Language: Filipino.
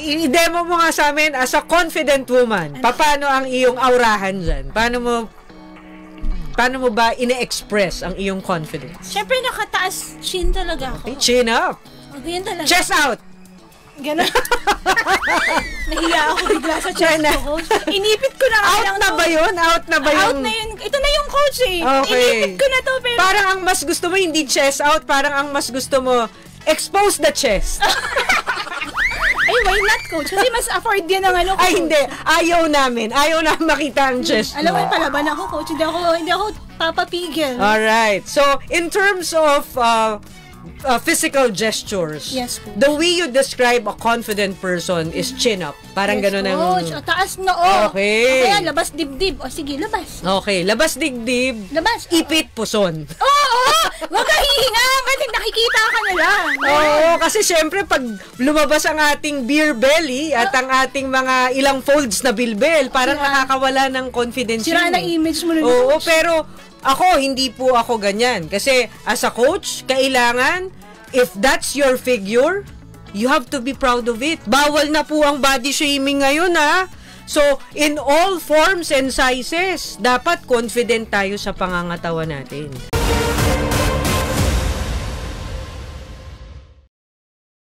i-demo mo nga sa amin as a confident woman. Paano ang iyong aurahan dyan? Paano mo ba ine-express ang iyong confidence? Siyempre, nakataas chin talaga ako. Okay, chin up. Ganyan talaga. Chest out. Ganon. Nahiya ako bigla sa chest ko. Inipit ko na. Out na ba yun? Out na ba yun? Out na yun. Ito na yung coach eh. Okay. Inipit ko na to. Pero... Parang ang mas gusto mo, hindi chest out. Parang ang mas gusto mo, expose the chest. Ay, why not, coach? Kasi mas afford yan ang ano ko. Ay, hindi. Ayaw namin. Ayaw na makita ang chest mo. Alam mo, palaban ako, coach. Hindi ako papapigil. Alright. So, in terms of physical gestures, yes, coach, the way you describe a confident person is chin up. Parang yes, gano'n ang... coach. O, taas noo. Okay. Kaya, labas dibdib. O, sige, labas. Okay. Labas digdib. Labas. Ipit puson. Oo! Huwag ka hihinga kasi nakikita ka nila. Oo, kasi syempre pag lumabas ang ating beer belly at ang ating mga ilang folds na bilbel, parang nakakawala ng confidence. Sira na image mo na. Oo, pero ako, hindi po ako ganyan. Kasi as a coach, kailangan, if that's your figure, you have to be proud of it. Bawal na po ang body shaming ngayon, ha? So, in all forms and sizes, dapat confident tayo sa pangangatawan natin.